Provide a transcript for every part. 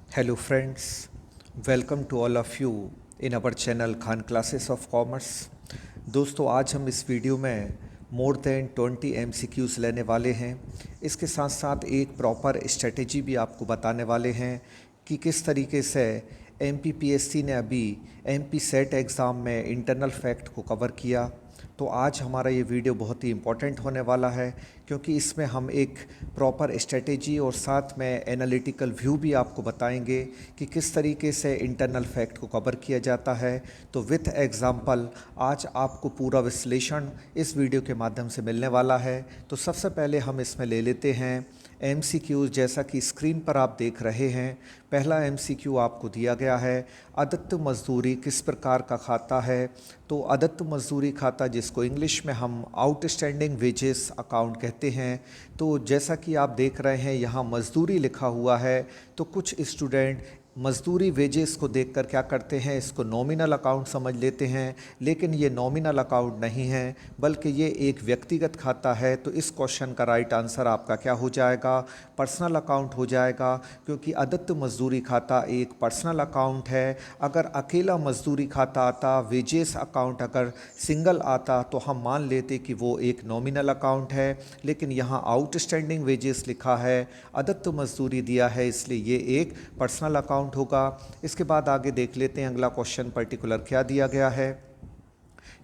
Hello friends, welcome to all of you in our channel Khan classes of commerce. दोस्तों आज हम इस video में मोर देन 20 MCQs लेने वाले हैं। इसके साथ साथ एक प्रॉपर स्ट्रेटेजी भी आपको बताने वाले हैं कि किस तरीके से MPPSC ने अभी MP सेट एग्ज़ाम में इंटरनल फैक्ट को कवर किया। तो आज हमारा ये वीडियो बहुत ही इम्पोर्टेंट होने वाला है क्योंकि इसमें हम एक प्रॉपर स्ट्रेटेजी और साथ में एनालिटिकल व्यू भी आपको बताएंगे कि किस तरीके से इंटरनल फैक्ट को कवर किया जाता है। तो विथ एग्जांपल आज आपको पूरा विश्लेषण इस वीडियो के माध्यम से मिलने वाला है। तो सबसे पहले हम इसमें ले लेते हैं MCQs, जैसा कि स्क्रीन पर आप देख रहे हैं। पहला MCQ आपको दिया गया है, अदत्त मजदूरी किस प्रकार का खाता है। तो अदत्त मजदूरी खाता, जिसको इंग्लिश में हम आउटस्टैंडिंग वेजेस अकाउंट कहते हैं। तो जैसा कि आप देख रहे हैं यहाँ मजदूरी लिखा हुआ है। तो कुछ स्टूडेंट मजदूरी वेजेस को देखकर क्या करते हैं, इसको नॉमिनल अकाउंट समझ लेते हैं, लेकिन ये नॉमिनल अकाउंट नहीं है बल्कि ये एक व्यक्तिगत खाता है। तो इस क्वेश्चन का राइट आंसर आपका क्या हो जाएगा, पर्सनल अकाउंट हो जाएगा, क्योंकि अदत्त मजदूरी खाता एक पर्सनल अकाउंट है। अगर अकेला मजदूरी खाता आता, वेजेस अकाउंट अगर सिंगल आता, तो हम मान लेते कि वो एक नॉमिनल अकाउंट है, लेकिन यहाँ आउटस्टैंडिंग वेजेस लिखा है, अदत्त मजदूरी दिया है, इसलिए ये एक पर्सनल अकाउंट होगा। इसके बाद आगे देख लेते हैं अगला क्वेश्चन पर्टिकुलर क्या दिया गया है।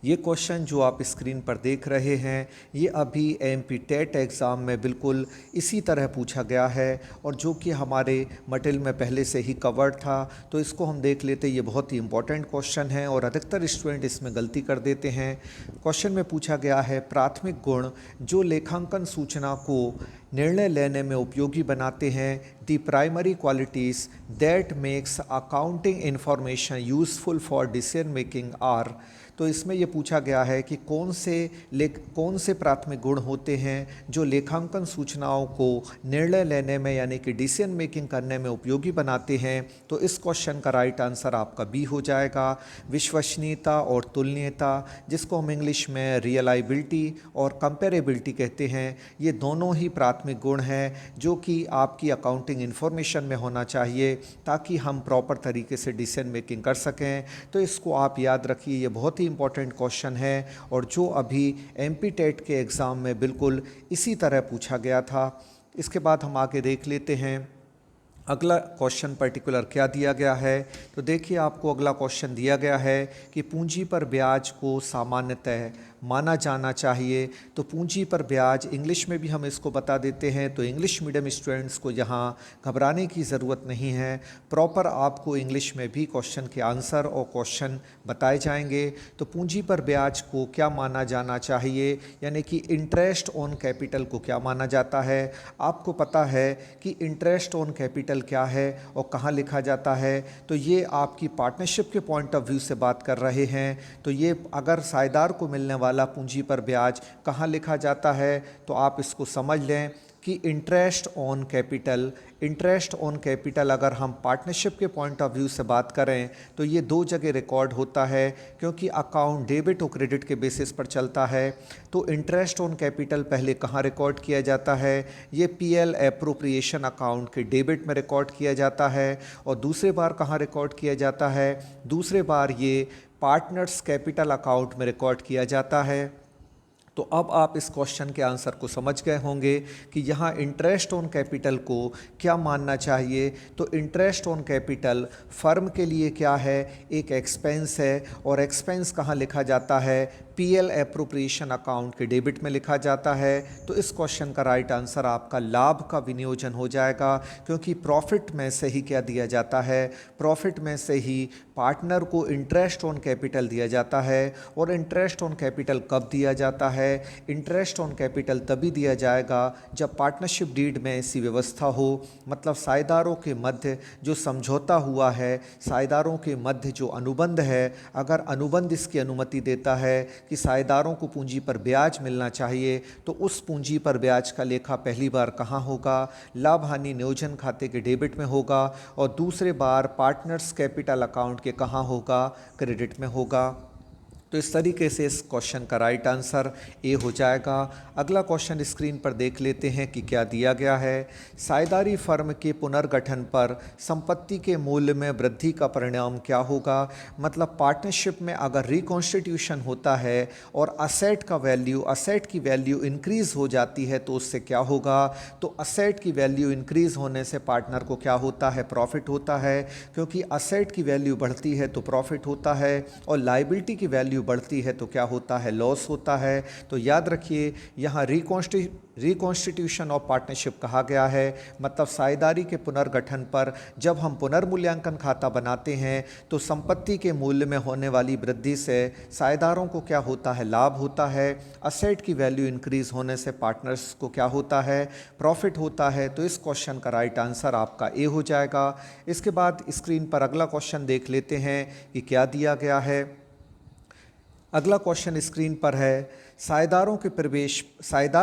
ये क्वेश्चन जो आप स्क्रीन पर देख रहे हैं ये अभी MP टेट एग्ज़ाम में बिल्कुल इसी तरह पूछा गया है और जो कि हमारे मटेरियल में पहले से ही कवर्ड था। तो इसको हम देख लेते, ये बहुत ही इंपॉर्टेंट क्वेश्चन है और अधिकतर स्टूडेंट इसमें गलती कर देते हैं। क्वेश्चन में पूछा गया है, प्राथमिक गुण जो लेखांकन सूचना को निर्णय लेने में उपयोगी बनाते हैं, the primary qualities that makes accounting information useful for decision making are. तो इसमें ये पूछा गया है कि कौन से प्राथमिक गुण होते हैं जो लेखांकन सूचनाओं को निर्णय लेने में यानी कि डिसीजन मेकिंग करने में उपयोगी बनाते हैं। तो इस क्वेश्चन का राइट आंसर आपका बी हो जाएगा, विश्वसनीयता और तुलनीयता, जिसको हम इंग्लिश में रियलाइबिलिटी और कंपेरेबिलिटी कहते हैं। ये दोनों ही प्राथमिक गुण हैं जो कि आपकी अकाउंटिंग इन्फॉर्मेशन में होना चाहिए ताकि हम प्रॉपर तरीके से डिसीजन मेकिंग कर सकें। तो इसको आप याद रखिए, ये बहुत ही इंपॉर्टेंट क्वेश्चन है और जो अभी MP टेट के एग्ज़ाम में बिल्कुल इसी तरह पूछा गया था। इसके बाद हम आगे देख लेते हैं अगला क्वेश्चन पर्टिकुलर क्या दिया गया है। तो देखिए आपको अगला क्वेश्चन दिया गया है कि पूंजी पर ब्याज को सामान्यतः माना जाना चाहिए। तो पूंजी पर ब्याज इंग्लिश में भी हम इसको बता देते हैं, तो इंग्लिश मीडियम स्टूडेंट्स को यहाँ घबराने की ज़रूरत नहीं है। प्रॉपर आपको इंग्लिश में भी क्वेश्चन के आंसर और क्वेश्चन बताए जाएंगे। तो पूंजी पर ब्याज को क्या माना जाना चाहिए, यानी कि इंटरेस्ट ऑन कैपिटल को क्या माना जाता है। आपको पता है कि इंटरेस्ट ऑन कैपिटल क्या है और कहाँ लिखा जाता है। तो ये आपकी पार्टनरशिप के पॉइंट ऑफ व्यू से बात कर रहे हैं। तो ये अगर साझेदार को मिलने वाला पूंजी पर ब्याज कहाँ लिखा जाता है, तो आप इसको समझ लें कि interest on capital. Interest on capital अगर हम पार्टनरशिप के पॉइंट ऑफ व्यू से बात करें तो ये दो जगह रिकॉर्ड होता है, क्योंकि अकाउंट डेबिट और क्रेडिट के बेसिस पर चलता है। तो इंटरेस्ट ऑन कैपिटल पहले कहाँ रिकॉर्ड किया जाता है, ये PL एप्रोप्रिएशन अकाउंट के डेबिट में रिकॉर्ड किया जाता है। और दूसरे बार कहाँ रिकॉर्ड किया जाता है, दूसरे बार ये पार्टनर्स कैपिटल अकाउंट में रिकॉर्ड किया जाता है। तो अब आप इस क्वेश्चन के आंसर को समझ गए होंगे कि यहाँ इंटरेस्ट ऑन कैपिटल को क्या मानना चाहिए। तो इंटरेस्ट ऑन कैपिटल फर्म के लिए क्या है, एक एक्सपेंस है और एक्सपेंस कहाँ लिखा जाता है, PL एप्रोप्रिएशन अकाउंट के डेबिट में लिखा जाता है। तो इस क्वेश्चन का राइट आंसर आपका लाभ का विनियोजन हो जाएगा, क्योंकि प्रॉफिट में से ही क्या दिया जाता है, प्रॉफिट में से ही पार्टनर को इंटरेस्ट ऑन कैपिटल दिया जाता है। और इंटरेस्ट ऑन कैपिटल कब दिया जाता है, इंटरेस्ट ऑन कैपिटल तभी दिया जाएगा जब पार्टनरशिप डीड में ऐसी व्यवस्था हो, मतलब साझेदारों के मध्य जो समझौता हुआ है, साझेदारों के मध्य जो अनुबंध है, अगर अनुबंध इसकी अनुमति देता है कि साझेदारों को पूंजी पर ब्याज मिलना चाहिए, तो उस पूंजी पर ब्याज का लेखा पहली बार कहाँ होगा, लाभ हानि नियोजन खाते के डेबिट में होगा, और दूसरे बार पार्टनर्स कैपिटल अकाउंट के कहाँ होगा, क्रेडिट में होगा। तो इस तरीके से इस क्वेश्चन का राइट आंसर ए हो जाएगा। अगला क्वेश्चन स्क्रीन पर देख लेते हैं कि क्या दिया गया है। साझेदारी फर्म के पुनर्गठन पर संपत्ति के मूल्य में वृद्धि का परिणाम क्या होगा। मतलब पार्टनरशिप में अगर रिकॉन्स्टिट्यूशन होता है और असेट की वैल्यू इंक्रीज हो जाती है तो उससे क्या होगा। तो असेट की वैल्यू इंक्रीज होने से पार्टनर को क्या होता है, प्रॉफिट होता है, क्योंकि असेट की वैल्यू बढ़ती है तो प्रॉफिट होता है और लायबिलिटी की वैल्यू बढ़ती है तो क्या होता है, लॉस होता है। तो याद रखिए यहाँ रिकॉन्स्टिट्यूशन ऑफ पार्टनरशिप कहा गया है। मतलब साझेदारी के पुनर्गठन पर जब हम पुनर्मूल्यांकन खाता बनाते हैं तो संपत्ति के मूल्य में होने वाली वृद्धि से साझेदारों को क्या होता है, लाभ होता है। असेट की वैल्यू इंक्रीज होने से पार्टनर्स को क्या होता है, प्रॉफिट होता है। तो इस क्वेश्चन का राइट आंसर आपका ए हो जाएगा। इसके बाद स्क्रीन पर अगला क्वेश्चन देख लेते हैं कि क्या दिया गया है। अगला क्वेश्चन स्क्रीन पर है, साझेदार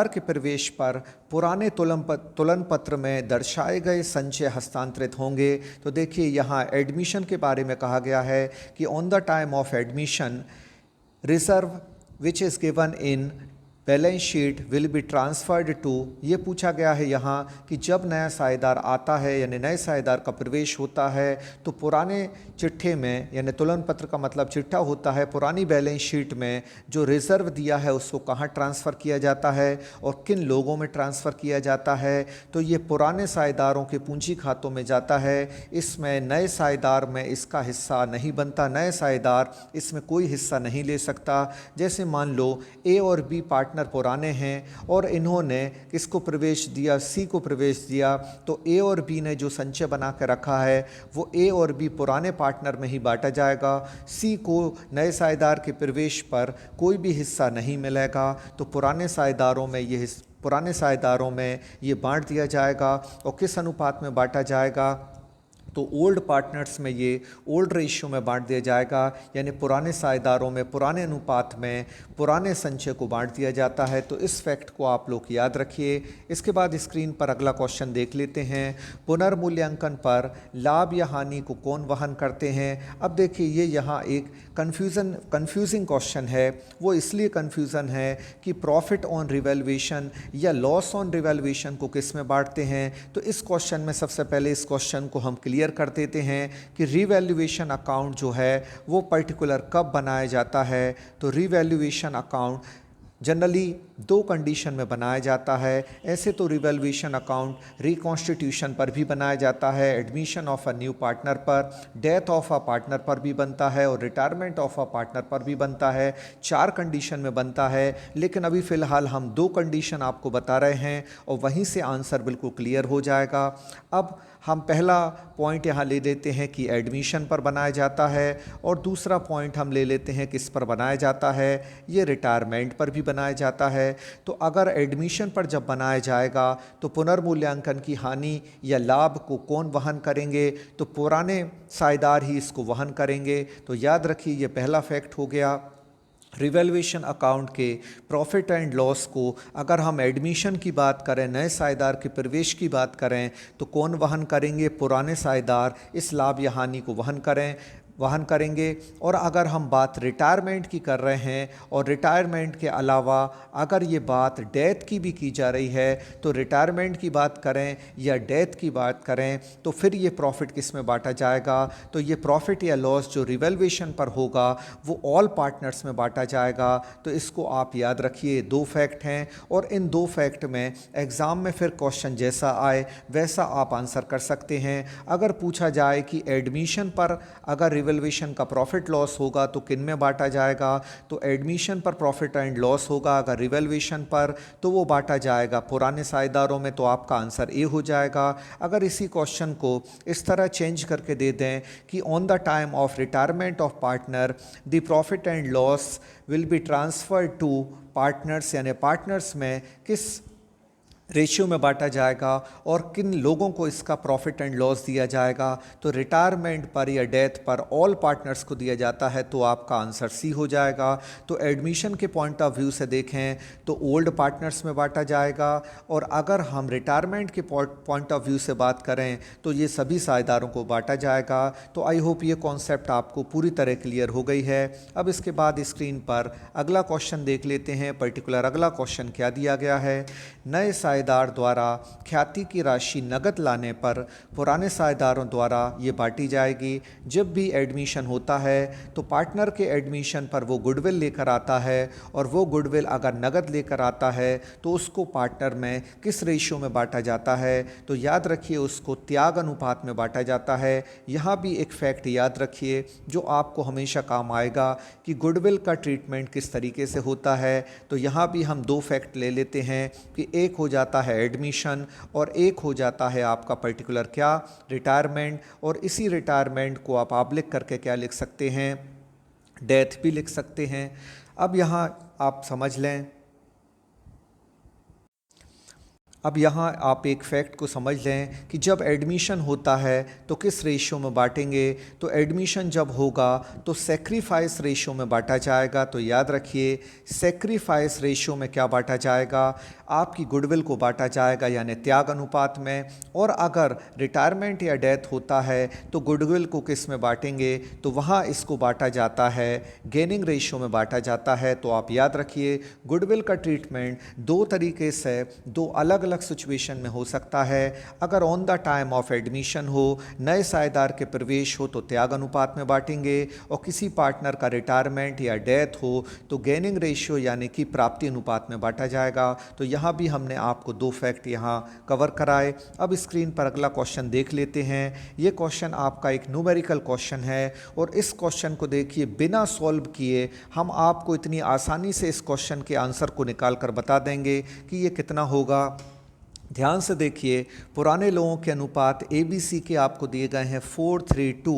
के प्रवेश पर पुराने तुलन पत्र में दर्शाए गए संचय हस्तांतरित होंगे। तो देखिए यहाँ एडमिशन के बारे में कहा गया है कि on the time of admission reserve which is given in balance sheet will be transferred to. ये पूछा गया है यहाँ कि जब नया साझेदार आता है यानी नए साझेदार का प्रवेश होता है तो पुराने चिट्ठे में, यानी तुलन पत्र का मतलब चिट्ठा होता है, पुरानी बैलेंस शीट में जो रिजर्व दिया है उसको कहाँ ट्रांसफ़र किया जाता है और किन लोगों में ट्रांसफ़र किया जाता है। तो ये पुराने साझेदारों के पूंजी खातों में जाता है। इसमें नए साझेदार में इसका हिस्सा नहीं बनता, नए साझेदार इसमें कोई हिस्सा नहीं ले सकता। जैसे मान लो ए और बी पार्टनर पुराने हैं और इन्होंने किसको प्रवेश दिया, सी को प्रवेश दिया। तो ए और बी ने जो संचय बना के रखा है वो ए और बी पुराने पार्टनर में ही बांटा जाएगा। सी को नए साझेदार के प्रवेश पर कोई भी हिस्सा नहीं मिलेगा। तो पुराने साझेदारों में ये बांट दिया जाएगा। और किस अनुपात में बांटा जाएगा, तो ओल्ड पार्टनर्स में ये ओल्ड रेशियो में बांट दिया जाएगा, यानी पुराने साझेदारों में पुराने अनुपात में पुराने संचय को बांट दिया जाता है। तो इस फैक्ट को आप लोग याद रखिए। इसके बाद स्क्रीन पर अगला क्वेश्चन देख लेते हैं। पुनर्मूल्यांकन पर लाभ या हानि को कौन वहन करते हैं। अब देखिए ये यहाँ एक कंफ्यूजिंग क्वेश्चन है। वो इसलिए कंफ्यूजन है कि प्रॉफिट ऑन रिवैल्यूएशन या लॉस ऑन रिवैल्यूएशन को किस में बांटते हैं। तो इस क्वेश्चन में सबसे पहले इस क्वेश्चन को हम क्लियर कर देते हैं कि रिवैल्यूएशन अकाउंट जो है वो पर्टिकुलर कब बनाया जाता है। तो रिवैल्यूएशन अकाउंट जनरली दो कंडीशन में बनाया जाता है। ऐसे तो रिवैल्यूएशन अकाउंट रिकॉन्स्टिट्यूशन पर भी बनाया जाता है, admission of a new partner पर, डेथ ऑफ अ पार्टनर पर भी बनता है और रिटायरमेंट ऑफ अ पार्टनर पर भी बनता है। 4 कंडीशन में बनता है, लेकिन अभी फ़िलहाल हम 2 कंडीशन आपको बता रहे हैं और वहीं से आंसर बिल्कुल क्लियर हो जाएगा। अब हम पहला पॉइंट यहाँ ले लेते हैं कि एडमिशन पर बनाया जाता है और दूसरा पॉइंट हम ले लेते हैं किस पर बनाया जाता है, ये रिटायरमेंट पर भी बनाया जाता है। तो अगर एडमिशन पर जब बनाया जाएगा तो पुनर्मूल्यांकन की हानि या लाभ को कौन वहन करेंगे, तो पुराने साझेदार ही इसको वहन करेंगे। तो याद रखिए ये पहला फैक्ट हो गया। रिवैल्यूएशन अकाउंट के प्रॉफिट एंड लॉस को अगर हम एडमिशन की बात करें, नए साझेदार के प्रवेश की बात करें, तो कौन वहन करेंगे, पुराने साझेदार इस लाभ या हानि को वहन करेंगे। और अगर हम बात रिटायरमेंट की कर रहे हैं और रिटायरमेंट के अलावा अगर ये बात डेथ की भी की जा रही है, तो रिटायरमेंट की बात करें या डेथ की बात करें तो फिर ये प्रॉफिट किस में बांटा जाएगा। तो ये प्रॉफिट या लॉस जो रिवैल्यूएशन पर होगा वो ऑल पार्टनर्स में बांटा जाएगा। तो इसको आप याद रखिए। 2 फैक्ट हैं और इन 2 फैक्ट में एग्ज़ाम में फिर क्वेश्चन जैसा आए वैसा आप आंसर कर सकते हैं। अगर पूछा जाए कि एडमिशन पर अगर रिवैल्यूएशन का प्रॉफिट लॉस होगा तो किन में बांटा जाएगा, तो एडमिशन पर प्रॉफिट एंड लॉस होगा। अगर रिवैल्यूएशन पर तो वो बांटा जाएगा पुराने साझेदारों में, तो आपका आंसर ए हो जाएगा। अगर इसी क्वेश्चन को इस तरह चेंज करके दे दें कि on the time of retirement of partner the profit and loss will be transferred to partners, यानी पार्टनर्स में किस रेशियो में बांटा जाएगा और किन लोगों को इसका प्रॉफिट एंड लॉस दिया जाएगा। तो रिटायरमेंट पर या डेथ पर ऑल पार्टनर्स को दिया जाता है, तो आपका आंसर सी हो जाएगा। तो एडमिशन के पॉइंट ऑफ व्यू से देखें तो ओल्ड पार्टनर्स में बांटा जाएगा, और अगर हम रिटायरमेंट के पॉइंट ऑफ व्यू से बात करें तो ये सभी साझेदारों को बांटा जाएगा। तो आई होप ये कॉन्सेप्ट आपको पूरी तरह क्लियर हो गई है। अब इसके बाद स्क्रीन पर अगला क्वेश्चन देख लेते हैं। पर्टिकुलर अगला क्वेश्चन क्या दिया गया है। नए साझेदार द्वारा ख्याति की राशि नकद लाने पर पुराने साझेदारों द्वारा ये बांटी जाएगी। जब भी एडमिशन होता है तो पार्टनर के एडमिशन पर वो गुडविल लेकर आता है, और वो गुडविल अगर नकद लेकर आता है तो उसको पार्टनर में किस रेशियो में बांटा जाता है। तो याद रखिए उसको त्याग अनुपात में बांटा जाता है। यहाँ भी एक फैक्ट याद रखिए जो आपको हमेशा काम आएगा कि गुडविल का ट्रीटमेंट किस तरीके से होता है। तो यहाँ भी हम दो फैक्ट ले लेते हैं कि एक हो जाता है एडमिशन और एक हो जाता है आपका पर्टिकुलर क्या, रिटायरमेंट। और इसी रिटायरमेंट को आप आबलिक करके क्या लिख सकते हैं, डेथ भी लिख सकते हैं। अब यहाँ आप समझ लें, अब यहाँ आप एक फैक्ट को समझ लें कि जब एडमिशन होता है तो किस रेशियो में बांटेंगे। तो एडमिशन जब होगा तो सेक्रीफाइस रेशियो में बांटा जाएगा। तो याद रखिए सेक्रीफाइस रेशियो में क्या बांटा जाएगा, आपकी गुडविल को बांटा जाएगा यानी त्याग अनुपात में। और अगर रिटायरमेंट या डेथ होता है तो गुडविल को किस में बांटेंगे, तो वहाँ इसको बांटा जाता है गेनिंग रेशियो में बांटा जाता है। तो आप याद रखिए गुडविल का ट्रीटमेंट दो तरीके से दो अलग अलग सिचुएशन में हो सकता है। अगर on the time of admission हो, नए साझेदार के प्रवेश हो तो त्याग अनुपात में बांटेंगे, और किसी पार्टनर का रिटायरमेंट या डेथ हो तो गेनिंग रेशियो यानी कि प्राप्ति अनुपात में बांटा जाएगा। तो यहाँ भी हमने आपको दो फैक्ट यहाँ कवर कराए। अब स्क्रीन पर अगला क्वेश्चन देख लेते हैं। ये क्वेश्चन आपका एक न्यूमेरिकल क्वेश्चन है, और इस क्वेश्चन को देखिए बिना सॉल्व किए हम आपको इतनी आसानी से इस क्वेश्चन के आंसर को निकाल कर बता देंगे कि ये कितना होगा। ध्यान से देखिए, पुराने लोगों के अनुपात ABC के आपको दिए गए हैं 4:3:2।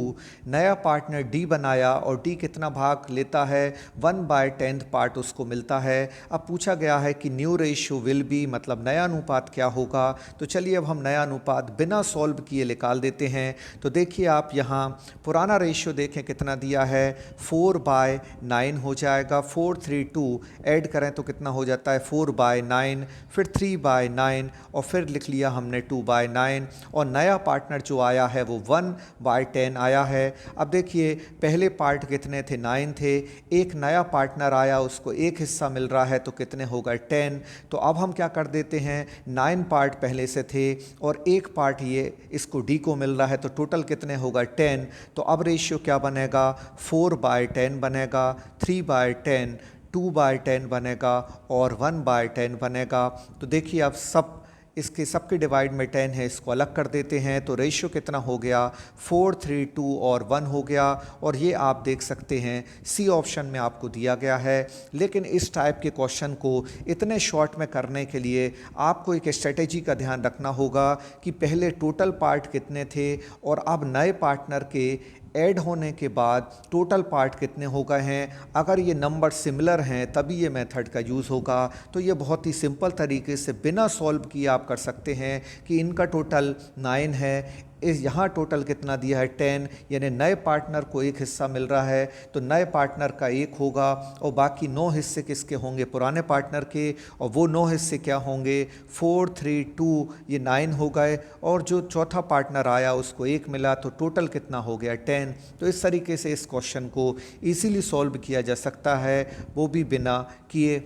नया पार्टनर D बनाया और D कितना भाग लेता है, 1/10 पार्ट उसको मिलता है। अब पूछा गया है कि न्यू रेशियो विल बी, मतलब नया अनुपात क्या होगा। तो चलिए अब हम नया अनुपात बिना सॉल्व किए निकाल देते हैं। तो देखिए आप यहाँ पुराना रेशियो देखें कितना दिया है, 4/9 हो जाएगा। 4:3:2 ऐड करें तो कितना हो जाता है 4/9, फिर 3/9 और फिर लिख लिया हमने 2/9। और नया पार्टनर जो आया है वो 1/10 आया है। अब देखिए पहले पार्ट कितने थे, 9 थे। एक नया पार्टनर आया, उसको एक हिस्सा मिल रहा है तो कितने होगा 10। तो अब हम क्या कर देते हैं, 9 पार्ट पहले से थे और एक पार्ट ये इसको D को मिल रहा है, तो टोटल कितने होगा 10। तो अब रेशियो क्या बनेगा, 4/10 बनेगा, 3/10, 2/10 बनेगा और 1/10 बनेगा। तो देखिए अब सब इसके सबके डिवाइड में 10 है, इसको अलग कर देते हैं। तो रेशियो कितना हो गया, 4:3:2 और 1 हो गया। और ये आप देख सकते हैं सी ऑप्शन में आपको दिया गया है। लेकिन इस टाइप के क्वेश्चन को इतने शॉर्ट में करने के लिए आपको एक स्ट्रेटेजी का ध्यान रखना होगा कि पहले टोटल पार्ट कितने थे और अब नए पार्टनर के ऐड होने के बाद टोटल पार्ट कितने हो गए हैं। अगर ये नंबर सिमिलर हैं तभी ये मेथड का यूज़ होगा। तो ये बहुत ही सिंपल तरीके से बिना सॉल्व किए आप कर सकते हैं कि इनका टोटल 9 है, इस यहाँ टोटल कितना दिया है 10, यानी नए पार्टनर को एक हिस्सा मिल रहा है तो नए पार्टनर का एक होगा, और बाकी 9 हिस्से किसके होंगे, पुराने पार्टनर के। और वो 9 हिस्से क्या होंगे, 4:3:2 ये 9 हो गए, और जो चौथा पार्टनर आया उसको एक मिला, तो टोटल कितना हो गया 10। तो इस तरीके से इस क्वेश्चन को ईजीली सॉल्व किया जा सकता है, वो भी बिना किए।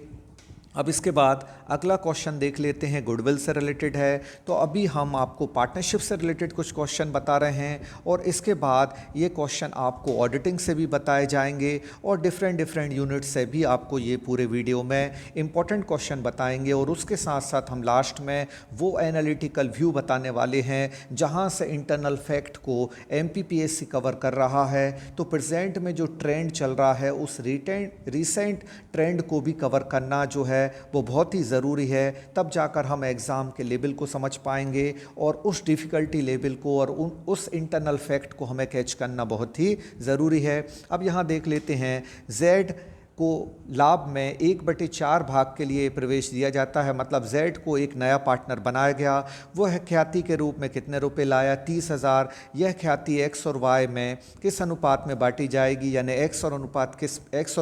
अब इसके बाद अगला क्वेश्चन देख लेते हैं, गुडविल से रिलेटेड है। तो अभी हम आपको पार्टनरशिप से रिलेटेड कुछ क्वेश्चन बता रहे हैं, और इसके बाद ये क्वेश्चन आपको ऑडिटिंग से भी बताए जाएंगे और डिफरेंट यूनिट से भी आपको ये पूरे वीडियो में इंपॉर्टेंट क्वेश्चन बताएंगे। और उसके साथ साथ हम लास्ट में वो एनालिटिकल व्यू बताने वाले हैं जहाँ से इंटरनल फैक्ट को MPPSC कवर कर रहा है। तो प्रेजेंट में जो ट्रेंड चल रहा है उस रिसेंट ट्रेंड को भी कवर करना जो है वो बहुत ही ज़रूरी है, तब जाकर हम एग्ज़ाम के लेवल को समझ पाएंगे और उस डिफ़िकल्टी लेवल को और उस इंटरनल फैक्ट को हमें कैच करना बहुत ही ज़रूरी है। अब यहाँ देख लेते हैं, Z को लाभ में 1/4 भाग के लिए प्रवेश दिया जाता है, मतलब Z को एक नया पार्टनर बनाया गया, वह ख्याति के रूप में कितने रुपए लाया, 30,000। यह ख्याति X और Y में किस अनुपात में बांटी जाएगी, यानी X और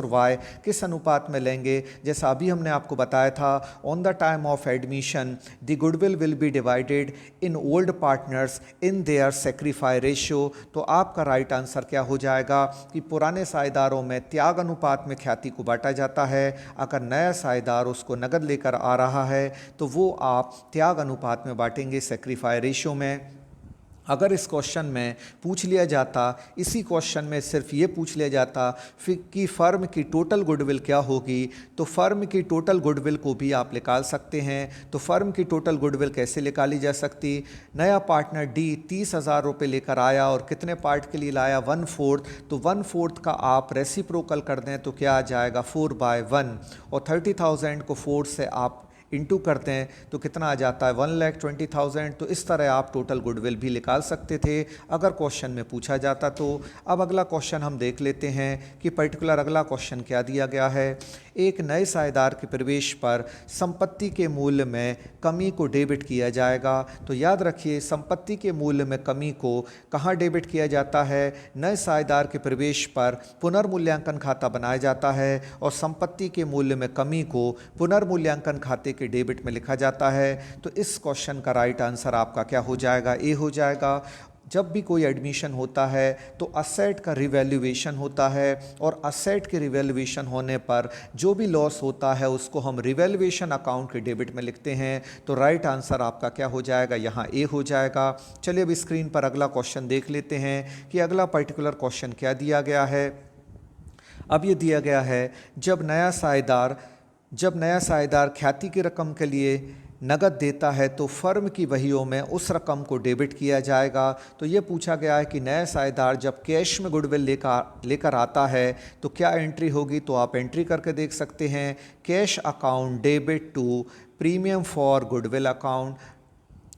Y किस अनुपात में लेंगे। जैसा अभी हमने आपको बताया था, on the time of admission the goodwill will be divided in old partners in their sacrifice ratio. तो आपका राइट आंसर क्या हो जाएगा कि पुराने साझेदारों में त्याग अनुपात में ख्याति को बांटा जाता है। अगर नया साझेदार उसको नगद लेकर आ रहा है तो वो आप त्याग अनुपात में बांटेंगे, सेक्रीफाई रेशियो में। अगर इस क्वेश्चन में पूछ लिया जाता, इसी क्वेश्चन में सिर्फ ये पूछ लिया जाता कि फर्म की टोटल गुडविल क्या होगी, तो फर्म की टोटल गुडविल को भी आप निकाल सकते हैं। तो फर्म की टोटल गुडविल कैसे निकाली जा सकती, नया पार्टनर D 30,000 रुपये लेकर आया और कितने पार्ट के लिए लाया, 1/4। तो 1/4 का आप रेसिप्रोकल कर दें तो क्या आ जाएगा, 4/1। और 30,000 को 4 से आप इंटू करते हैं तो कितना आ जाता है, 1,20,000। तो इस तरह आप टोटल गुडविल भी निकाल सकते थे अगर क्वेश्चन में पूछा जाता तो। अब अगला क्वेश्चन हम देख लेते हैं कि पर्टिकुलर अगला क्वेश्चन क्या दिया गया है। एक नए साझेदार के प्रवेश पर संपत्ति के मूल्य में कमी को डेबिट किया जाएगा। तो याद रखिए, संपत्ति के मूल्य में कमी को कहाँ डेबिट किया जाता है, नए साझेदार के प्रवेश पर पुनर्मूल्यांकन खाता बनाया जाता है और संपत्ति के मूल्य में कमी को पुनर्मूल्यांकन खाते के डेबिट में लिखा जाता है। तो इस क्वेश्चन का राइट आंसर आपका क्या हो जाएगा, ए हो जाएगा। जब भी कोई एडमिशन होता है तो असेट का रिवैल्यूएशन होता है और असेट के रिवैल्यूएशन होने पर जो भी लॉस होता है उसको हम रिवैल्यूएशन अकाउंट के डेबिट में लिखते हैं। तो राइट आंसर आपका क्या हो जाएगा, यहाँ ए हो जाएगा। चलिए अब स्क्रीन पर अगला क्वेश्चन देख लेते हैं कि अगला पर्टिकुलर क्वेश्चन क्या दिया गया है। अब ये दिया गया है, जब नया साझेदार ख्याति की रकम के लिए नगद देता है तो फर्म की वहियों में उस रकम को डेबिट किया जाएगा। तो ये पूछा गया है कि नया साझेदार जब कैश में गुडविल लेकर आता है तो क्या एंट्री होगी। तो आप एंट्री करके देख सकते हैं, cash account debit to premium for goodwill account.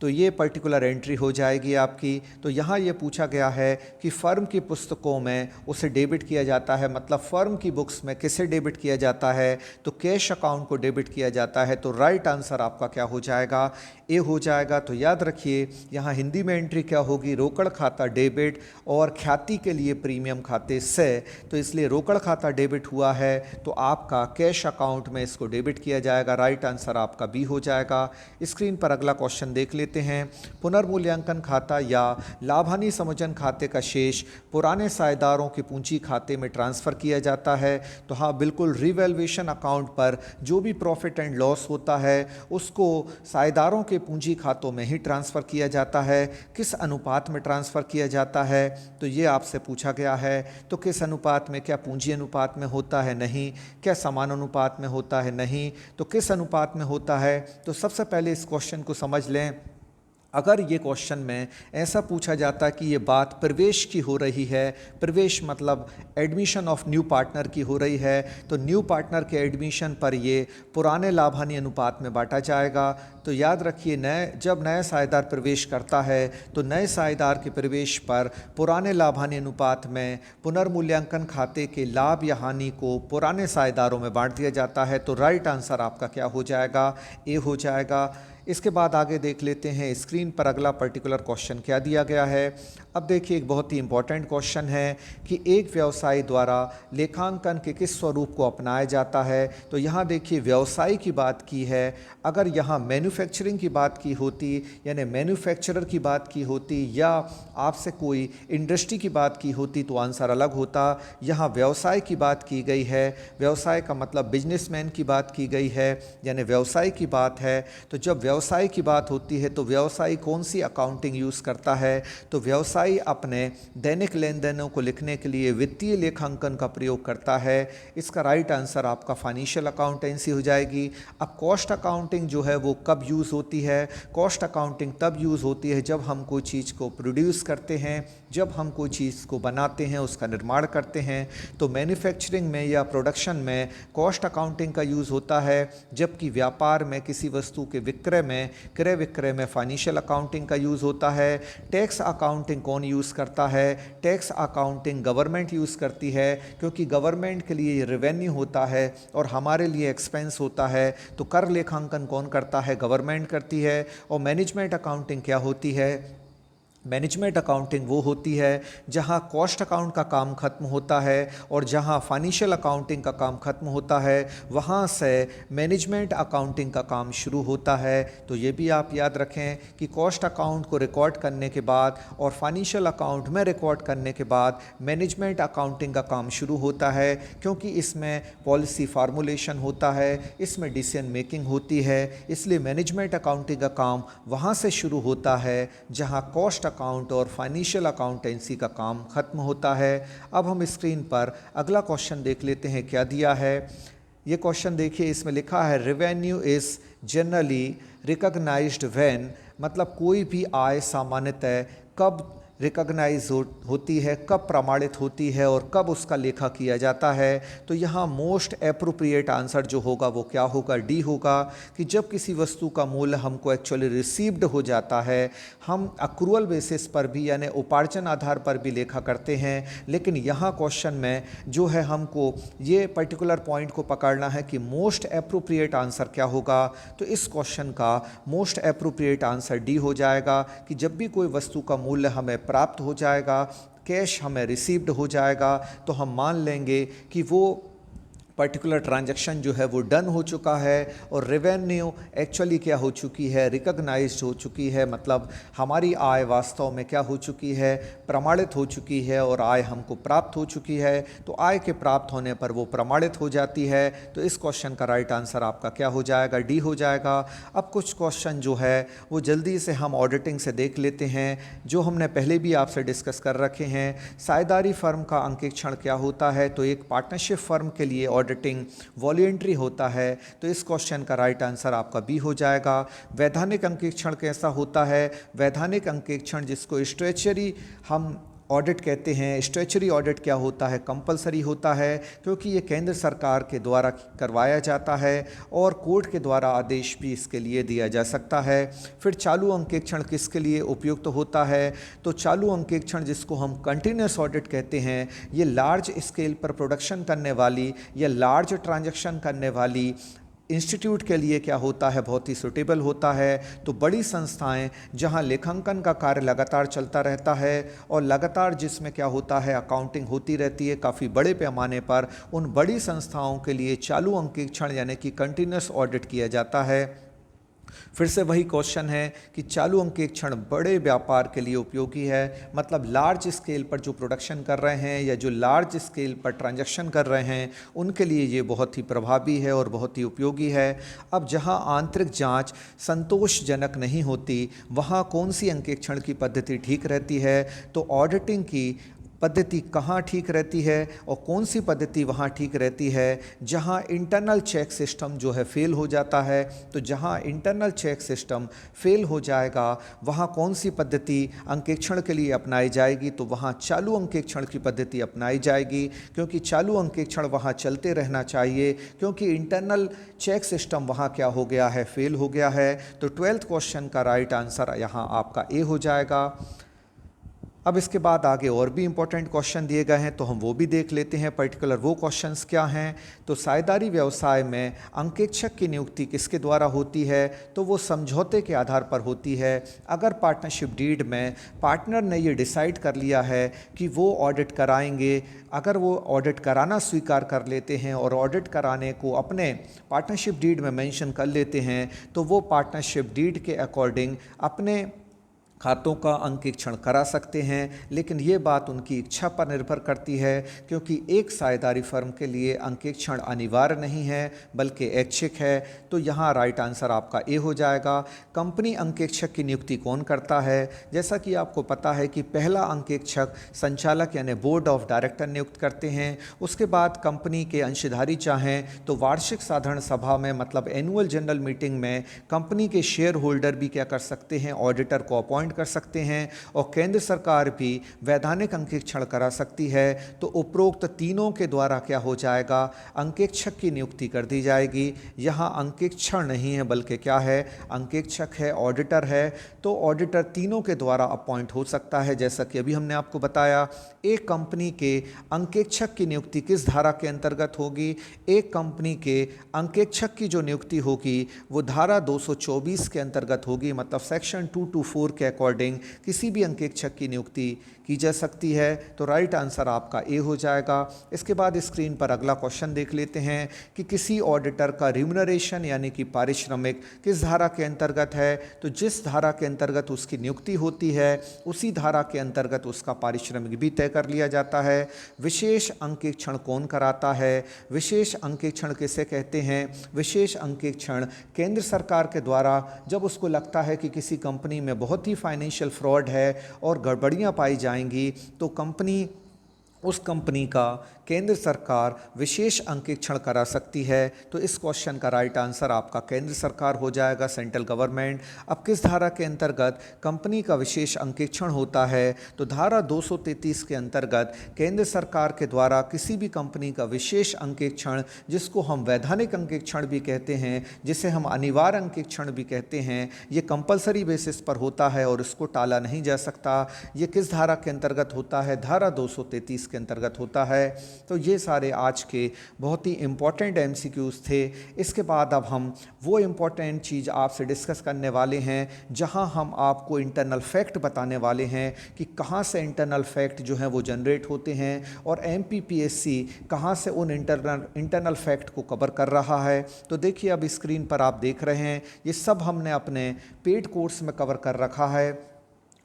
तो ये पर्टिकुलर एंट्री हो जाएगी आपकी। तो यहाँ ये पूछा गया है कि फर्म की पुस्तकों में उसे डेबिट किया जाता है, मतलब फर्म की बुक्स में किसे डेबिट किया जाता है, तो कैश अकाउंट को डेबिट किया जाता है। तो राइट आंसर आपका क्या हो जाएगा, ए हो जाएगा। तो याद रखिए, यहाँ हिंदी में एंट्री क्या होगी, रोकड़ खाता डेबिट और ख्याति के लिए प्रीमियम खाते से। तो इसलिए रोकड़ खाता डेबिट हुआ है तो आपका कैश अकाउंट में इसको डेबिट किया जाएगा। राइट आंसर आपका बी हो जाएगा। स्क्रीन पर अगला क्वेश्चन देख लेते हैं। पुनर्मूल्यांकन खाता या लाभानी समोजन खाते का शेष पुराने साझेदारों के पूंजी खाते में ट्रांसफ़र किया जाता है। तो हाँ, बिल्कुल, रिवैल्यूएशन अकाउंट पर जो भी प्रॉफिट एंड लॉस होता है उसको साझेदारों के पूंजी खातों में ही ट्रांसफ़र किया जाता है। किस अनुपात में ट्रांसफ़र किया जाता है, तो ये आपसे पूछा गया है। तो किस अनुपात में, क्या पूंजी अनुपात में होता है, नहीं। क्या समान अनुपात में होता है, नहीं। तो किस अनुपात में होता है, तो सबसे पहले इस क्वेश्चन को समझ लें। अगर ये क्वेश्चन में ऐसा पूछा जाता कि ये बात प्रवेश की हो रही है, प्रवेश मतलब एडमिशन ऑफ न्यू पार्टनर की हो रही है, तो न्यू पार्टनर के एडमिशन पर ये पुराने लाभ हानि अनुपात में बांटा जाएगा। तो याद रखिए, जब नया साझेदार प्रवेश करता है तो नए साझेदार के प्रवेश पर पुराने लाभ हानि अनुपात में पुनर्मूल्यांकन खाते के लाभ या हानि को पुराने साझेदारों में बांट दिया जाता है। तो राइट आंसर आपका क्या हो जाएगा, ए हो जाएगा। इसके बाद आगे देख लेते हैं स्क्रीन पर अगला पर्टिकुलर क्वेश्चन क्या दिया गया है। अब देखिए, एक बहुत ही इंपॉर्टेंट क्वेश्चन है कि एक व्यवसायी द्वारा लेखांकन के किस स्वरूप को अपनाया जाता है। तो यहाँ देखिए, व्यवसायी की बात की है। अगर यहाँ मैन्युफैक्चरिंग की बात की होती, यानी मैन्युफैक्चरर की बात की होती, या आपसे कोई इंडस्ट्री की बात की होती तो आंसर अलग होता। यहाँ व्यवसाय की बात की गई है, व्यवसाय का मतलब बिजनेसमैन की बात की गई है, यानी व्यवसाय की बात है। तो जब व्यवसाय की बात होती है तो व्यवसायी कौन सी अकाउंटिंग यूज़ करता है, तो व्यवसायी अपने दैनिक लेन देनों को लिखने के लिए वित्तीय लेखांकन का प्रयोग करता है। इसका राइट आंसर आपका फाइनेंशियल अकाउंटेंसी हो जाएगी। अब कॉस्ट अकाउंटिंग जो है वो कब यूज़ होती है, कॉस्ट अकाउंटिंग तब यूज़ होती है जब हम कोई चीज़ को प्रोड्यूस करते हैं, जब हम कोई चीज़ को बनाते हैं, उसका निर्माण करते हैं। तो मैन्युफैक्चरिंग में या प्रोडक्शन में कॉस्ट अकाउंटिंग का यूज़ होता है, जबकि व्यापार में किसी वस्तु के विक्रय में, क्रय विक्रय में फाइनेंशियल अकाउंटिंग का यूज़ होता है। टैक्स अकाउंटिंग कौन यूज़ करता है? टैक्स अकाउंटिंग गवर्नमेंट यूज़ करती है, क्योंकि गवर्नमेंट के लिए रेवेन्यू होता है और हमारे लिए एक्सपेंस होता है। तो कर लेखांकन कौन करता है? गवर्नमेंट करती है। और मैनेजमेंट अकाउंटिंग क्या होती है? मैनेजमेंट अकाउंटिंग वो होती है जहां कॉस्ट अकाउंट का काम खत्म होता है और जहां फाइनेंशियल अकाउंटिंग का काम खत्म होता है, वहां से मैनेजमेंट अकाउंटिंग का काम शुरू होता है। तो ये भी आप याद रखें कि कॉस्ट अकाउंट को रिकॉर्ड करने के बाद और फाइनेंशियल अकाउंट में रिकॉर्ड करने के बाद मैनेजमेंट अकाउंटिंग का काम शुरू होता है, क्योंकि इसमें पॉलिसी फार्मूलेशन होता है, इसमें डिसीजन मेकिंग होती है। इसलिए मैनेजमेंट अकाउंटिंग का काम वहाँ से शुरू होता है जहाँ कॉस्ट अकाउंट और फाइनेंशियल अकाउंटेंसी का काम खत्म होता है। अब हम स्क्रीन पर अगला क्वेश्चन देख लेते हैं क्या दिया है। ये क्वेश्चन देखिए, इसमें लिखा है revenue is generally recognised when, मतलब कोई भी आय सामान्यतः कब रिकॉग्नाइज होती है, कब प्रमाणित होती है और कब उसका लेखा किया जाता है। तो यहाँ मोस्ट एप्रोप्रिएट आंसर जो होगा वो क्या होगा? डी होगा, कि जब किसी वस्तु का मूल्य हमको एक्चुअली रिसीव्ड हो जाता है। हम अक्रूअल बेसिस पर भी यानी उपार्जन आधार पर भी लेखा करते हैं, लेकिन यहाँ क्वेश्चन में जो है हमको ये पर्टिकुलर पॉइंट को पकड़ना है कि मोस्ट एप्रोप्रिएट आंसर क्या होगा। तो इस क्वेश्चन का मोस्ट एप्रोप्रिएट आंसर डी हो जाएगा, कि जब भी कोई वस्तु का मूल्य हमें प्राप्त हो जाएगा, कैश हमें रिसीव्ड हो जाएगा, तो हम मान लेंगे कि वो पर्टिकुलर ट्रांजैक्शन जो है वो डन हो चुका है और रेवेन्यू एक्चुअली क्या हो चुकी है? रिकॉग्नाइज्ड हो चुकी है। मतलब हमारी आय वास्तव में क्या हो चुकी है? प्रमाणित हो चुकी है और आय हमको प्राप्त हो चुकी है। तो आय के प्राप्त होने पर वो प्रमाणित हो जाती है। तो इस क्वेश्चन का राइट आंसर आपका क्या हो जाएगा? डी हो जाएगा। अब कुछ क्वेश्चन जो है वो जल्दी से हम ऑडिटिंग से देख लेते हैं, जो हमने पहले भी आपसे डिस्कस कर रखे हैं। साझेदारी फर्म का अंकेक्षण क्या होता है? तो एक पार्टनरशिप फर्म के लिए ऑडिटिंग वॉलंटरी होता है। तो इस क्वेश्चन का राइट आंसर आपका बी हो जाएगा। वैधानिक अंकेक्षण कैसा होता है? वैधानिक अंकेक्षण जिसको स्ट्रेचरी हम ऑडिट कहते हैं। स्ट्रेचरी ऑडिट क्या होता है? कंपलसरी होता है, क्योंकि ये केंद्र सरकार के द्वारा करवाया जाता है और कोर्ट के द्वारा आदेश भी इसके लिए दिया जा सकता है। फिर चालू अंकेक्षण किसके लिए उपयुक्त होता है? तो चालू अंकेक्षण जिसको हम कंटिन्यूस ऑडिट कहते हैं, ये लार्ज स्केल पर प्रोडक्शन करने वाली या लार्ज ट्रांजैक्शन करने वाली इंस्टीट्यूट के लिए क्या होता है? बहुत ही सूटेबल होता है। तो बड़ी संस्थाएं जहां लेखांकन का कार्य लगातार चलता रहता है और लगातार जिसमें क्या होता है? अकाउंटिंग होती रहती है काफ़ी बड़े पैमाने पर, उन बड़ी संस्थाओं के लिए चालू अंकेक्षण यानी कि कंटिन्यूस ऑडिट किया जाता है। फिर से वही क्वेश्चन है कि चालू अंकेक्षण बड़े व्यापार के लिए उपयोगी है, मतलब लार्ज स्केल पर जो प्रोडक्शन कर रहे हैं या जो लार्ज स्केल पर ट्रांजैक्शन कर रहे हैं उनके लिए ये बहुत ही प्रभावी है और बहुत ही उपयोगी है। अब जहां आंतरिक जांच संतोषजनक नहीं होती, वहां कौन सी अंकेक्षण की पद्धति ठीक रहती है? तो ऑडिटिंग की पद्धति कहाँ ठीक रहती है और कौन सी पद्धति वहाँ ठीक रहती है? जहाँ इंटरनल चेक सिस्टम जो है फेल हो जाता है। तो जहाँ इंटरनल चेक सिस्टम फेल हो जाएगा, वहाँ कौन सी पद्धति अंकेक्षण के लिए अपनाई जाएगी? तो वहाँ चालू अंकेक्षण की पद्धति अपनाई जाएगी, क्योंकि चालू अंकेक्षण वहाँ चलते रहना चाहिए, क्योंकि इंटरनल चेक सिस्टम वहाँ क्या हो गया है? फेल हो गया है। तो 12th क्वेश्चन का राइट आंसर यहाँ आपका ए हो जाएगा। अब इसके बाद आगे और भी इम्पोर्टेंट क्वेश्चन दिए गए हैं, तो हम वो भी देख लेते हैं। पर्टिकुलर वो क्वेश्चंस क्या हैं? तो साझेदारी व्यवसाय में अंकेक्षक की नियुक्ति किसके द्वारा होती है? तो वो समझौते के आधार पर होती है। अगर पार्टनरशिप डीड में पार्टनर ने ये डिसाइड कर लिया है कि वो ऑडिट कराएंगे, अगर वो ऑडिट कराना स्वीकार कर लेते हैं और ऑडिट कराने को अपने पार्टनरशिप डीड में मेंशन कर लेते हैं, तो वो पार्टनरशिप डीड के अकॉर्डिंग अपने खातों का अंकेक्षण करा सकते हैं। लेकिन ये बात उनकी इच्छा पर निर्भर करती है, क्योंकि एक साझेदारी फर्म के लिए अंकेक्षण अनिवार्य नहीं है बल्कि ऐच्छिक है। तो यहाँ राइट आंसर आपका ए हो जाएगा। कंपनी अंकेक्षक की नियुक्ति कौन करता है? जैसा कि आपको पता है कि पहला अंकेक्षक संचालक यानी बोर्ड ऑफ डायरेक्टर नियुक्त करते हैं। उसके बाद कंपनी के अंशधारी चाहें तो वार्षिक साधारण सभा में, मतलब एनुअल जनरल मीटिंग में, कंपनी के शेयर होल्डर भी क्या कर सकते हैं? ऑडिटर को अपॉइंट अपॉइंट कर सकते हैं और केंद्र सरकार भी वैधानिक अंकेक्षण करा सकती है। तो उपरोक्त तीनों के द्वारा क्या हो जाएगा, अंकेक्षक की नियुक्ति कर दी जाएगी। यहाँ अंकेक्षण नहीं है बल्कि क्या है, अंकेक्षक है, ऑडिटर है। तो ऑडिटर तीनों के द्वारा अपॉइंट हो सकता है। जैसा कि अभी हमने आपको बताया, एक कंपनी के अंकेक्षक की नियुक्ति किस धारा के अंतर्गत होगी, एक कंपनी के अंकेक्षक की जो नियुक्ति होगी वो धारा 224 के अंतर्गत होगी। मतलब सेक्शन 224 के अकॉर्डिंग किसी भी अंकेक्षक की नियुक्ति की जा सकती है। तो राइट आंसर आपका ए हो जाएगा। इसके बाद स्क्रीन पर अगला क्वेश्चन देख लेते हैं कि किसी ऑडिटर का रिम्यूनरेशन यानी कि पारिश्रमिक किस धारा के अंतर्गत है। तो जिस धारा के अंतर्गत उसकी नियुक्ति होती है उसी धारा के अंतर्गत उसका पारिश्रमिक भी तय कर लिया जाता है। विशेष अंकेक्षण कौन कराता है, विशेष अंकेक्षण किसे कहते हैं। विशेष अंकेक्षण केंद्र सरकार के द्वारा जब उसको लगता है कि किसी कंपनी में बहुत ही फाइनेंशियल फ्रॉड है और गड़बड़ियां पाई जाएंगी, तो उस कंपनी का केंद्र सरकार विशेष अंकेक्षण करा सकती है। तो इस क्वेश्चन का राइट आंसर आपका केंद्र सरकार हो जाएगा, सेंट्रल गवर्नमेंट। अब किस धारा के अंतर्गत कंपनी का विशेष अंकेक्षण होता है, तो धारा 233 के अंतर्गत केंद्र सरकार के द्वारा किसी भी कंपनी का विशेष अंकेक्षण, जिसको हम वैधानिक अंकेक्षण भी कहते हैं, जिसे हम अनिवार्य अंकेक्षण भी कहते हैं, ये कंपलसरी बेसिस पर होता है और इसको टाला नहीं जा सकता। ये किस धारा के अंतर्गत होता है, धारा 233 के अंतर्गत होता है। तो ये सारे आज के बहुत ही इम्पॉर्टेंट एमसीक्यूज़ थे। इसके बाद अब हम वो इम्पॉर्टेंट चीज़ आपसे डिस्कस करने वाले हैं जहां हम आपको इंटरनल फैक्ट बताने वाले हैं कि कहां से इंटरनल फैक्ट जो हैं वो जनरेट होते हैं और एमपीपीएससी कहां से उन इंटरनल फैक्ट को कवर कर रहा है। तो देखिए, अब स्क्रीन पर आप देख रहे हैं ये सब हमने अपने पेड कोर्स में कवर कर रखा है।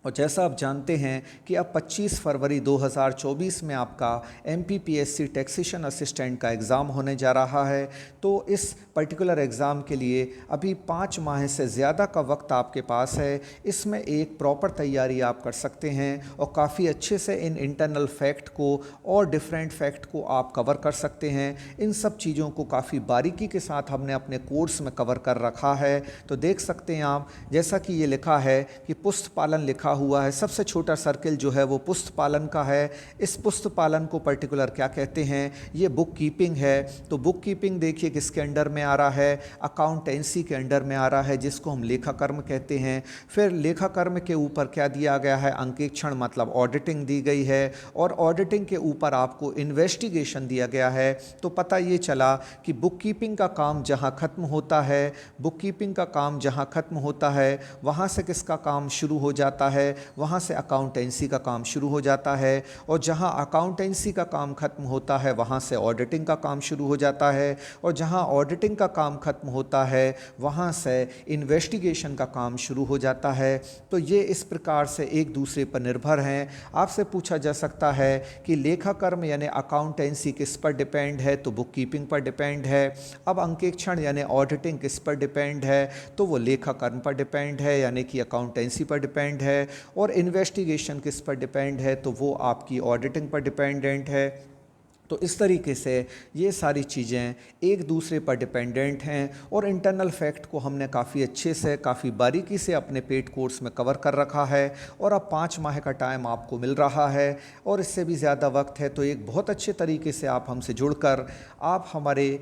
और जैसा आप जानते हैं कि अब 25 फरवरी 2024 में आपका एमपीपीएससी टैक्सेशन असिस्टेंट का एग्ज़ाम होने जा रहा है। तो इस पर्टिकुलर एग्ज़ाम के लिए अभी 5 माह से ज़्यादा का वक्त आपके पास है। इसमें एक प्रॉपर तैयारी आप कर सकते हैं और काफ़ी अच्छे से इन इंटरनल फैक्ट को और डिफरेंट फैक्ट को आप कवर कर सकते हैं। इन सब चीज़ों को काफ़ी बारीकी के साथ हमने अपने कोर्स में कवर कर रखा है। तो देख सकते हैं आप, जैसा कि ये लिखा है कि पुस्त पालन लिखा हुआ है, सबसे छोटा सर्किल जो है वो पुस्त पालन का है। इस पुस्त पालन को पर्टिकुलर क्या कहते हैं, ये बुक कीपिंग है। तो बुक कीपिंग देखिए किसके अंडर में आ रहा है, अकाउंटेंसी के अंडर में आ रहा है, जिसको हम लेखा कर्म कहते हैं। फिर लेखा कर्म के ऊपर क्या दिया गया है, अंकेक्षण मतलब ऑडिटिंग दी गई है। और ऑडिटिंग के ऊपर आपको इन्वेस्टिगेशन दिया गया है। तो पता ये चला कि बुक कीपिंग का काम जहाँ ख़त्म होता है, बुक कीपिंग का काम जहाँ ख़त्म होता है वहाँ से किसका काम शुरू हो जाता है, वहाँ से अकाउंटेंसी का काम शुरू हो जाता है। और जहाँ अकाउंटेंसी का काम खत्म होता है वहाँ से ऑडिटिंग का काम शुरू हो जाता है। और जहाँ ऑडिटिंग का काम खत्म होता है वहाँ से इन्वेस्टिगेशन का काम शुरू हो जाता है। तो ये इस प्रकार से एक दूसरे पर निर्भर हैं। आपसे पूछा जा सकता है कि लेखा कर्म यानी अकाउंटेंसी किस पर डिपेंड है, तो बुक कीपिंग पर डिपेंड है। अब अंकेक्षण यानी ऑडिटिंग किस पर डिपेंड है, तो वो लेखा कर्म पर डिपेंड है यानी कि अकाउंटेंसी पर डिपेंड है। और इन्वेस्टिगेशन किस पर डिपेंड है, तो वो आपकी ऑडिटिंग पर डिपेंडेंट है। तो इस तरीके से ये सारी चीज़ें एक दूसरे पर डिपेंडेंट हैं। और इंटरनल फैक्ट को हमने काफ़ी अच्छे से, काफ़ी बारीकी से अपने पेड कोर्स में कवर कर रखा है। और अब 5 माह का टाइम आपको मिल रहा है और इससे भी ज़्यादा वक्त है। तो एक बहुत अच्छे तरीके से आप हमसे जुड़कर, आप हमारे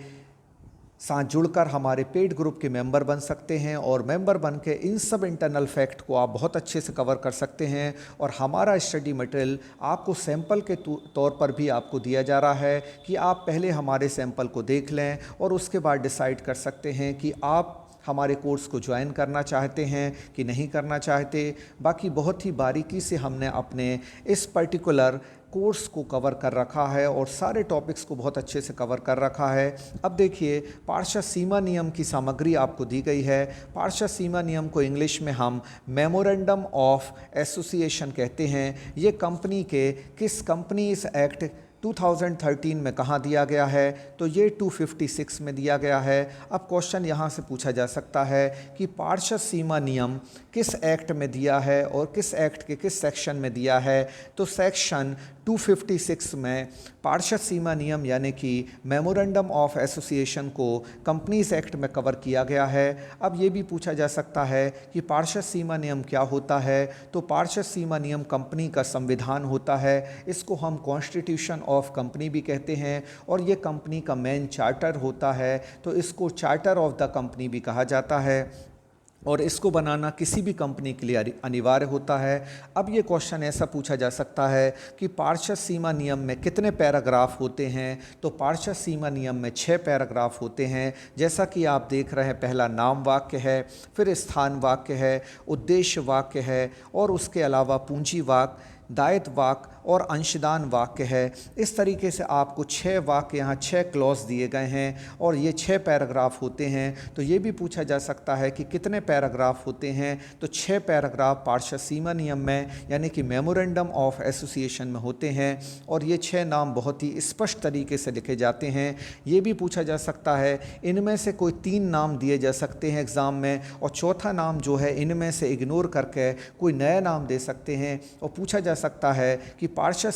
साथ जुड़कर हमारे पेड ग्रुप के मेंबर बन सकते हैं। और मेंबर बन के इन सब इंटरनल फैक्ट को आप बहुत अच्छे से कवर कर सकते हैं। और हमारा स्टडी मटेरियल आपको सैंपल के तौर पर भी आपको दिया जा रहा है कि आप पहले हमारे सैंपल को देख लें और उसके बाद डिसाइड कर सकते हैं कि आप हमारे कोर्स को ज्वाइन करना चाहते हैं कि नहीं करना चाहते। बाकी बहुत ही बारीकी से हमने अपने इस पर्टिकुलर कोर्स को कवर कर रखा है और सारे टॉपिक्स को बहुत अच्छे से कवर कर रखा है। अब देखिए, पार्षद सीमा नियम की सामग्री आपको दी गई है। पार्षद सीमा नियम को इंग्लिश में हम मेमोरेंडम ऑफ एसोसिएशन कहते हैं। ये कंपनी के किस कंपनीज एक्ट 2013 में कहाँ दिया गया है, तो ये 256 में दिया गया है। अब क्वेश्चन यहाँ से पूछा जा सकता है कि पार्षद सीमा नियम किस एक्ट में दिया है और किस एक्ट के किस सेक्शन में दिया है। तो सेक्शन 256 में पार्षद सीमा नियम यानी कि मेमोरेंडम ऑफ एसोसिएशन को कंपनीज एक्ट में कवर किया गया है। अब ये भी पूछा जा सकता है कि पार्षद सीमा नियम क्या होता है। तो पार्षद सीमा नियम कंपनी का संविधान होता है, इसको हम कॉन्स्टिट्यूशन ऑफ कंपनी भी कहते हैं, और ये कंपनी का मेन चार्टर होता है, तो इसको चार्टर ऑफ द कंपनी भी कहा जाता है, और इसको बनाना किसी भी कंपनी के लिए अनिवार्य होता है। अब ये क्वेश्चन ऐसा पूछा जा सकता है कि पार्षद सीमा नियम में कितने पैराग्राफ होते हैं। तो पार्षद सीमा नियम में 6 पैराग्राफ होते हैं। जैसा कि आप देख रहे हैं, पहला नाम वाक्य है, फिर स्थान वाक्य है, उद्देश्य वाक्य है, और उसके अलावा पूंजी वाक्य, दायित्व वाक्य और अंशदान वाक्य है। इस तरीके से आपको 6 वाक्य, यहाँ 6 क्लॉज दिए गए हैं, और ये 6 पैराग्राफ होते हैं। तो ये भी पूछा जा सकता है कि कितने पैराग्राफ होते हैं। तो 6 पैराग्राफ पार्षद सीमा नियम में यानी कि मेमोरेंडम ऑफ एसोसिएशन में होते हैं, और ये 6 नाम बहुत ही स्पष्ट तरीके से लिखे जाते हैं। ये भी पूछा जा सकता है इनमें से कोई 3 नाम दिए जा सकते हैं एग्ज़ाम में, और चौथा नाम जो है इनमें से इग्नोर करके कोई नया नाम दे सकते हैं। और पूछा जा सकता है कि पार्षद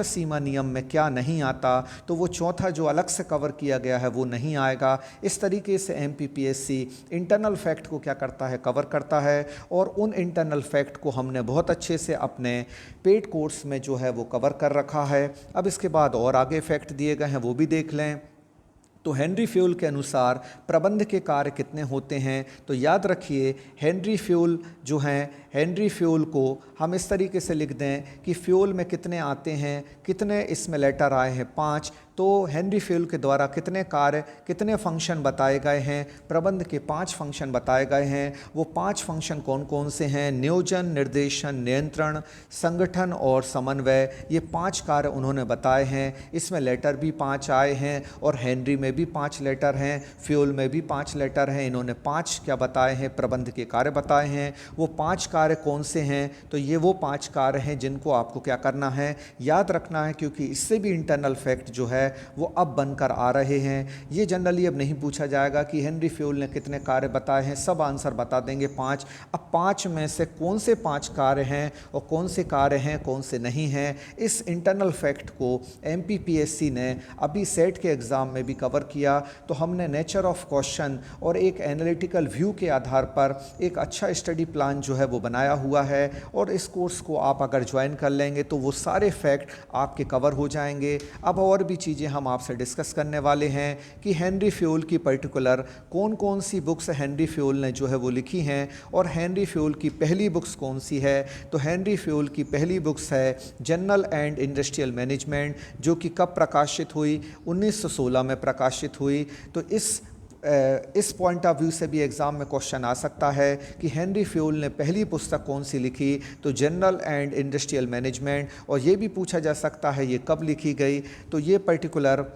सीमा नियम में क्या नहीं आता। तो वो चौथा जो अलग से कवर किया गया है वो नहीं आएगा। इस तरीके से एमपीपीएससी इंटरनल फैक्ट को क्या करता है, कवर करता है, और उन इंटरनल फैक्ट को हमने बहुत अच्छे से अपने पेड कोर्स में जो है वो कवर कर रखा है। अब इसके बाद और आगे फैक्ट दिए गए हैं, वो भी देख लें। तो हेनरी फ्यूल के अनुसार प्रबंध के कार्य कितने होते हैं। तो याद रखिए, हेनरी फ्यूल जो हैं, हेनरी फ्यूल को हम इस तरीके से लिख दें कि फ्यूल में कितने आते हैं, कितने इसमें लेटर आए हैं, 5। तो हेनरी फ्यूल के द्वारा कितने कार्य, कितने फंक्शन बताए गए हैं। प्रबंध के 5 फंक्शन बताए गए हैं। वो 5 फंक्शन कौन कौन से हैं? नियोजन, निर्देशन, नियंत्रण, संगठन और समन्वय। ये 5 कार्य उन्होंने बताए हैं। इसमें लेटर भी 5 आए हैं, और हेनरी में भी 5 लेटर हैं, फ्यूल में भी 5 लेटर हैं। इन्होंने 5 क्या बताए हैं? प्रबंध के कार्य बताए हैं। वो 5 कार्य कौन से हैं? तो ये वो 5 कार्य हैं जिनको आपको क्या करना है, याद रखना है, क्योंकि इससे भी इंटरनल फैक्ट जो है वो अब बनकर आ रहे हैं। ये जनरली अब नहीं पूछा जाएगा कि हेनरी फ्यूल ने कितने कार्य बताए हैं, सब आंसर बता देंगे 5। अब 5 में से कौन से 5 कार्य हैं और कौन से कार्य हैं, कौन से नहीं हैं, इस इंटरनल फैक्ट को एमपीपीएससी ने अभी सेट के एग्ज़ाम में भी कवर किया। तो हमने नेचर ऑफ क्वेश्चन और एक एनालिटिकल व्यू के आधार पर एक अच्छा स्टडी प्लान जो है वो बनाया हुआ है, और इस कोर्स को आप अगर ज्वाइन कर लेंगे तो वो सारे फैक्ट आपके कवर हो जाएंगे। अब और भी चीज़ें हम आपसे डिस्कस करने वाले हैं कि हेनरी फ्यूल की पर्टिकुलर कौन कौन सी बुक्स हेनरी फ्यूल ने जो है वो लिखी हैं, और हेनरी फ्यूल की पहली बुक्स कौन सी है। तो हेनरी फ्यूल की पहली बुक्स है जनरल एंड इंडस्ट्रियल मैनेजमेंट, जो कि कब प्रकाशित हुई? 1916 में प्रकाशित हुई। तो इस पॉइंट ऑफ व्यू से भी एग्ज़ाम में क्वेश्चन आ सकता है कि हेनरी फ्यूल ने पहली पुस्तक कौन सी लिखी। तो जनरल एंड इंडस्ट्रियल मैनेजमेंट। और ये भी पूछा जा सकता है ये कब लिखी गई। तो ये पर्टिकुलर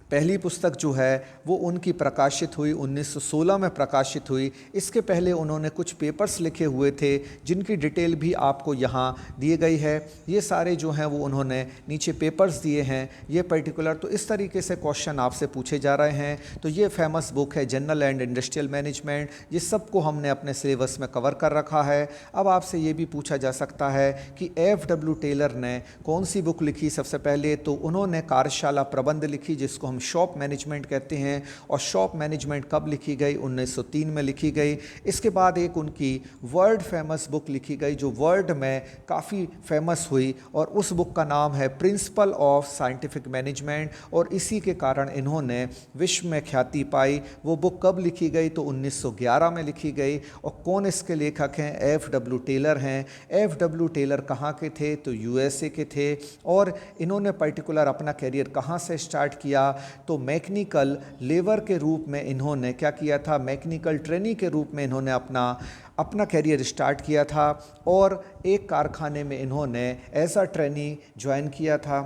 पहली पुस्तक जो है वो उनकी प्रकाशित हुई 1916 में प्रकाशित हुई। इसके पहले उन्होंने कुछ पेपर्स लिखे हुए थे जिनकी डिटेल भी आपको यहाँ दी गई है। ये सारे जो हैं वो उन्होंने नीचे पेपर्स दिए हैं ये पर्टिकुलर। तो इस तरीके से क्वेश्चन आपसे पूछे जा रहे हैं। तो ये फेमस बुक है जनरल एंड इंडस्ट्रियल मैनेजमेंट, जिस सबको हमने अपने सिलेबस में कवर कर रखा है। अब आपसे ये भी पूछा जा सकता है कि F.W. टेलर ने कौन सी बुक लिखी। सबसे पहले तो उन्होंने कार्यशाला प्रबंध लिखी, जिसको हम शॉप मैनेजमेंट कहते हैं। और शॉप मैनेजमेंट कब लिखी गई? 1903 में लिखी गई। इसके बाद एक उनकी वर्ल्ड फेमस बुक लिखी गई जो वर्ल्ड में काफ़ी फेमस हुई, और उस बुक का नाम है प्रिंसिपल ऑफ साइंटिफिक मैनेजमेंट, और इसी के कारण इन्होंने विश्व में ख्याति पाई। वो बुक कब लिखी गई? तो 1911 में लिखी गई। और कौन इसके लेखक हैं? F.W. टेलर हैं। F.W. टेलर कहाँ के थे? तो USA के थे। और इन्होंने पर्टिकुलर अपना करियर कहाँ से स्टार्ट किया? तो मैकेनिकल लेबर के रूप में इन्होंने क्या किया था? मैकेनिकल ट्रेनी के रूप में इन्होंने अपना करियर स्टार्ट किया था, और एक कारखाने में इन्होंने एज अ ट्रेनी ज्वाइन किया था।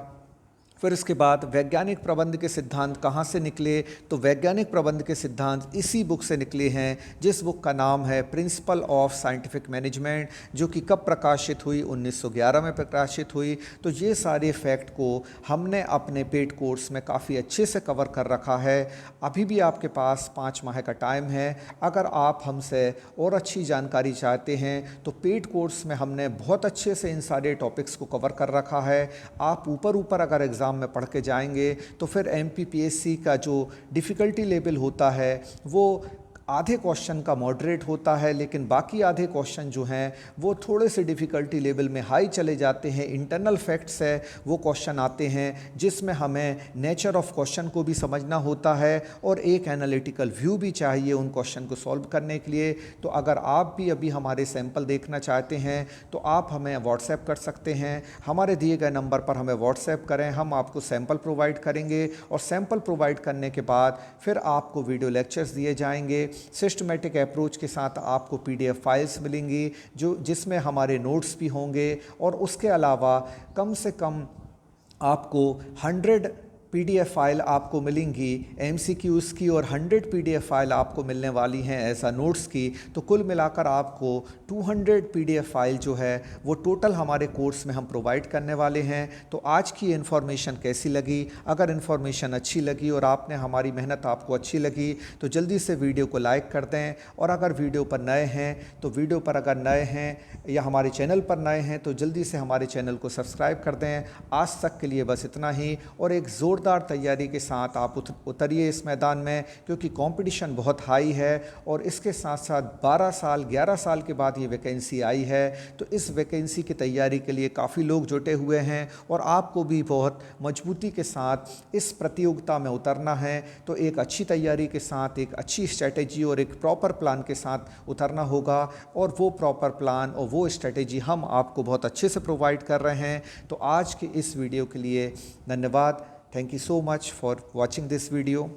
फिर उसके बाद वैज्ञानिक प्रबंध के सिद्धांत कहाँ से निकले, तो वैज्ञानिक प्रबंध के सिद्धांत इसी बुक से निकले हैं, जिस बुक का नाम है प्रिंसिपल ऑफ साइंटिफिक मैनेजमेंट, जो कि कब प्रकाशित हुई, 1911 में प्रकाशित हुई। तो ये सारे फैक्ट को हमने अपने पेड कोर्स में काफ़ी अच्छे से कवर कर रखा है। अभी भी आपके पास 5 माह का टाइम है। अगर आप हमसे और अच्छी जानकारी चाहते हैं तो पेड कोर्स में हमने बहुत अच्छे से इन सारे टॉपिक्स को कवर कर रखा है। आप ऊपर अगर एग्ज़ाम में पढ़ के जाएंगे तो फिर एमपीपीएससी का जो डिफ़िकल्टी लेवल होता है वो आधे क्वेश्चन का मॉडरेट होता है, लेकिन बाकी आधे क्वेश्चन जो हैं वो थोड़े से डिफ़िकल्टी लेवल में हाई चले जाते हैं। इंटरनल फैक्ट्स है वो क्वेश्चन आते हैं जिसमें हमें नेचर ऑफ क्वेश्चन को भी समझना होता है और एक एनालिटिकल व्यू भी चाहिए उन क्वेश्चन को सॉल्व करने के लिए। तो अगर आप भी अभी हमारे सैंपल देखना चाहते हैं तो आप हमें व्हाट्सएप कर सकते हैं। हमारे दिए गए नंबर पर हमें व्हाट्सएप करें, हम आपको सैंपल प्रोवाइड करेंगे और सैंपल प्रोवाइड करने के बाद फिर आपको वीडियो लेक्चर्स दिए जाएंगे। सिस्टमेटिक अप्रोच के साथ आपको पीडीएफ फाइल्स मिलेंगी जिसमें हमारे नोट्स भी होंगे और उसके अलावा कम से कम आपको 100 पीडीएफ फाइल आपको मिलेंगी एमसीक्यूज़ की और 100 पीडीएफ फाइल आपको मिलने वाली हैं ऐसा नोट्स की। तो कुल मिलाकर आपको 200 पीडीएफ फाइल जो है वो टोटल हमारे कोर्स में हम प्रोवाइड करने वाले हैं। तो आज की इन्फॉर्मेशन कैसी लगी? अगर इन्फॉर्मेशन अच्छी लगी और आपने हमारी मेहनत आपको अच्छी लगी तो जल्दी से वीडियो को लाइक कर दें, और अगर वीडियो पर नए हैं तो वीडियो पर अगर नए हैं या हमारे चैनल पर नए हैं तो जल्दी से हमारे चैनल को सब्सक्राइब कर दें। आज तक के लिए बस इतना ही, और एक ज़ोरदार तैयारी के साथ आप उतरिए इस मैदान में, क्योंकि कंपटीशन बहुत हाई है और इसके साथ साथ 12 साल 11 साल के बाद ये वैकेंसी आई है। तो इस वैकेंसी की तैयारी के लिए काफ़ी लोग जुटे हुए हैं और आपको भी बहुत मजबूती के साथ इस प्रतियोगिता में उतरना है। तो एक अच्छी तैयारी के साथ, एक अच्छी स्ट्रेटेजी और एक प्रॉपर प्लान के साथ उतरना होगा, और वो प्रॉपर प्लान और वो स्ट्रेटेजी हम आपको बहुत अच्छे से प्रोवाइड कर रहे हैं। तो आज के इस वीडियो के लिए धन्यवाद। Thank you so much for watching this video.